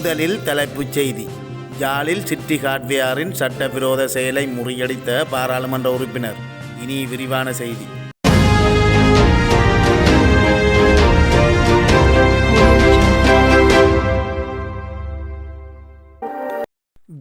முதலில் தலைப்புச் செய்தி. யாழில் சிட்டி ஹார்ட்வேரின் சட்டவிரோத செயலை முறியடித்த பாராளுமன்ற உறுப்பினர். இனி விரிவான செய்தி.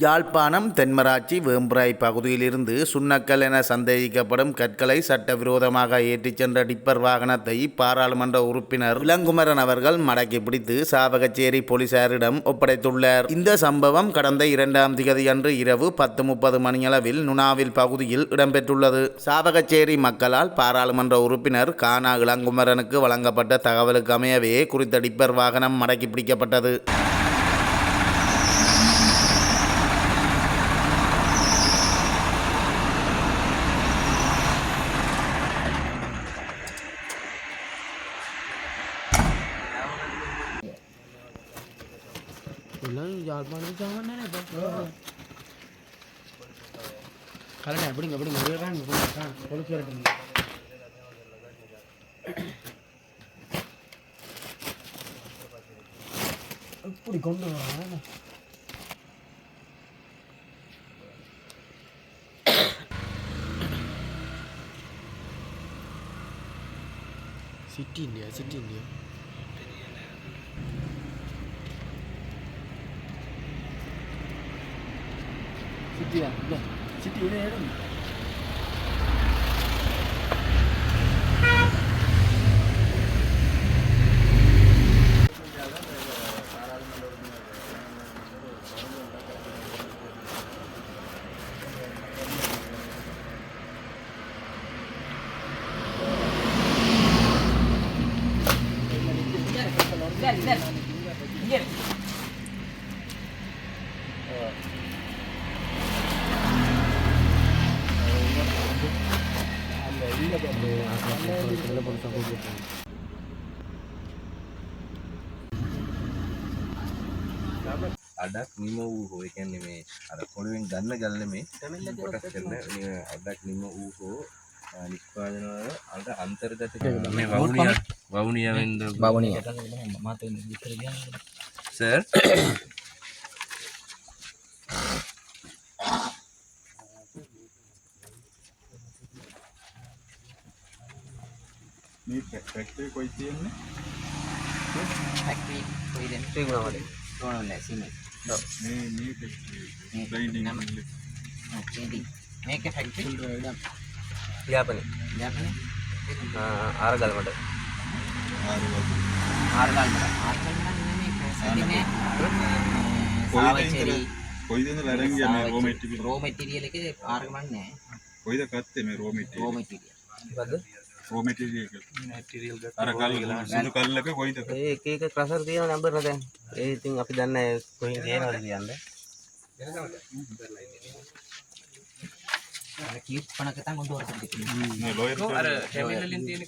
யாழ்ப்பாணம் தென்மராட்சி வேம்புராய் பகுதியிலிருந்து சுண்ணக்கல் என சந்தேகிக்கப்படும் கற்களை சட்டவிரோதமாக ஏற்றிச் சென்ற டிப்பர் வாகனத்தை பாராளுமன்ற உறுப்பினர் இளங்குமரன் அவர்கள் மடக்கி பிடித்து சாவகச்சேரி போலீசாரிடம் ஒப்படைத்துள்ளார். இந்த சம்பவம் கடந்த 2ஆம் திகதி அன்று இரவு 10:30 மணியளவில் நுணாவில் பகுதியில் இடம்பெற்றுள்ளது. சாவகச்சேரி மக்களால் பாராளுமன்ற உறுப்பினர் கானா இளங்குமரனுக்கு வழங்கப்பட்ட தகவலுக்கு அமையவே குறித்த டிப்பர் வாகனம் மடக்கி பிடிக்கப்பட்டது. எப்படி கொண்டு வர சிட்டி இந்தியா சிட்டியா இல்லை சிட்டி இதே இடம் අඩක් නිම වූ හෝ කියන්නේ මේ අර පොළවෙන් ගන්න ගැල්ලමේ කොටස් කරන අඩක් නිම වූ හෝ නිෂ්පාදන වල අර අන්තර්ගත මේ වවුනියාවෙන්ද සර් මේ ෆැක්ටරි කොයි තියෙන්නේ? ෆැක්ටරි කොයි දෙන්නේ? තේරුණාද? තෝරන්නේ සිමෙන්ට්. මේ ෆැක්ටරි බයින්ඩින් මිල්. මේක ෆැක්ටරි යාපනේ ආරගල්මඩ කොයිද ලරංගිය මේ රෝ මෙටීරියල් එකේ ආරගමන්නේ නැහැ. කොයිද කත්තේ මේ රෝ මෙටීරියල්? මොකද්ද? රෝ මෙටීරියල් අර කල් සුදු කල්ලක කොයිද? ඒක ක්‍රසර් තියෙන නම්බර දැන් ඒ ඉතින් අපි දන්නේ කොහෙන් ගේනවද කියන්නේ. கியூப் கணக்கு தான் கொண்டு வரதுக்கு මේ ලෝයර් අර ටෙමිනලින් තියෙන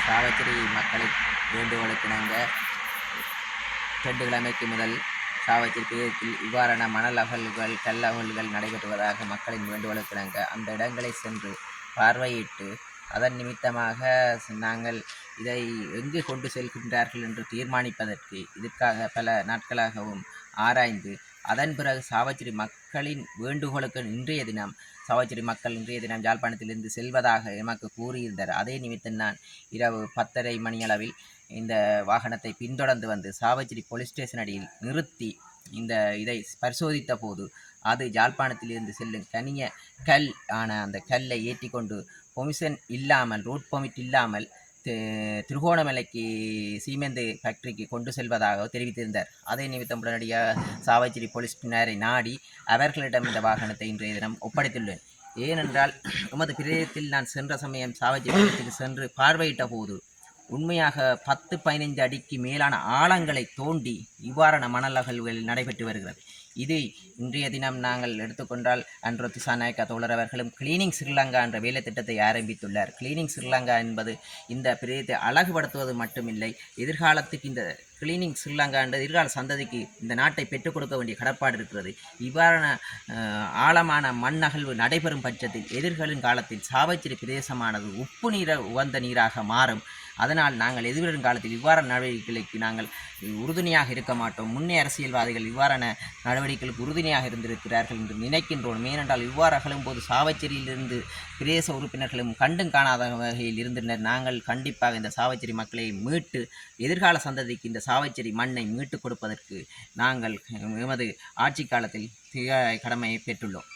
சாவச்சேரி மக்களை வேண்டுகோளுக்கிணங்க 2 கிழமைக்கு முதல் சாவச்சேரி பிரதேசத்தில் இவ்வாறான மணல் அகழ்வுகள் கல் அகழ்வுகள் நடைபெறுவதாக மக்களின் வேண்டுகோளுக்கிணங்க அந்த இடங்களை சென்று பார்வையிட்டு அதன் நிமித்தமாக நாங்கள் இதை எங்கு கொண்டு செல்கின்றார்கள் என்று தீர்மானிப்பதற்கு இதற்காக பல நாட்களாகவும் ஆராய்ந்து அதன் பிறகு சாவச்சேரி மக்களின் வேண்டுகோளுக்கு இன்றைய தினம் சாவச்சேரி மக்கள் இன்றைய தினம் யாழ்ப்பாணத்திலிருந்து செல்வதாக எமக்கு கூறியிருந்தார். அதே நிமித்தம் நான் இரவு 10:30 மணியளவில் இந்த வாகனத்தை பின்தொடர்ந்து வந்து சாவச்சேரி போலீஸ் ஸ்டேஷன் அடியில் நிறுத்தி இதை பரிசோதித்த போது அது யாழ்ப்பாணத்திலிருந்து செல்லும் கனிய கல் ஆன அந்த கல்லை ஏற்றி கொண்டு பொமிஷன் இல்லாமல் ரோட் பெர்மிட் இல்லாமல் திருகோணமலைக்கு சீமெந்து ஃபேக்டரிக்கு கொண்டு செல்வதாக தெரிவித்திருந்தார். அதே நிமித்தம் உடனடியாக சாவச்சேரி போலீஸினரை நாடி அவர்களிடம் இந்த வாகனத்தை இன்றைய தினம் ஒப்படைத்துள்ளேன். ஏனென்றால் உமது பிரதேசத்தில் நான் சென்ற சமயம் சாவச்சேரி சென்று பார்வையிட்ட போது உண்மையாக 10-15 அடிக்கு மேலான ஆழங்களை தோண்டி இவ்வாறான மணல் அகழ்வுகள் நடைபெற்று வருகிறது. இது இன்றைய தினம் நாங்கள் எடுத்துக்கொண்டால் அன்றோ திசாநாயக்கா தோழர் அவர்களும் கிளீனிங் ஸ்ரீலங்கா என்ற வேலை திட்டத்தை ஆரம்பித்துள்ளார். கிளீனிங் ஸ்ரீலங்கா என்பது இந்த பிரதேசத்தை அழகுபடுத்துவது மட்டுமில்லை, எதிர்காலத்துக்கு இந்த கிளீனிங் ஸ்ரீலங்கா என்ற எதிர்கால சந்ததிக்கு இந்த நாட்டை பெற்றுக் கொடுக்க வேண்டிய கடப்பாடு இருக்கிறது. இவ்வாறான ஆழமான மண் அகழ்வு நடைபெறும் பட்சத்தில் எதிர்காலின் காலத்தில் சாவச்சேரி பிரதேசமானது உப்பு நீரை உகந்த நீராக மாறும். அதனால் நாங்கள் எதிர்வரும் காலத்தில் இவ்வாறான நடவடிக்கைகளுக்கு நாங்கள் உறுதுணையாக இருக்க மாட்டோம். முன்னே அரசியல்வாதிகள் இவ்வாறான நடவடிக்கைகளுக்கு உறுதுணையாக இருந்திருக்கிறார்கள் என்று நினைக்கின்றோம். ஏனென்றால் இவ்வாறு அகலும்போது சாவச்சேரியிலிருந்து பிரதேச உறுப்பினர்களும் கண்டும் காணாத வகையில் இருந்தனர். நாங்கள் கண்டிப்பாக இந்த சாவச்சேரி மக்களை மீட்டு எதிர்கால சந்ததிக்கு இந்த சாவச்சேரி மண்ணை மீட்டுக் கொடுப்பதற்கு நாங்கள் எமது ஆட்சி காலத்தில் கடமையை பெற்றுள்ளோம்.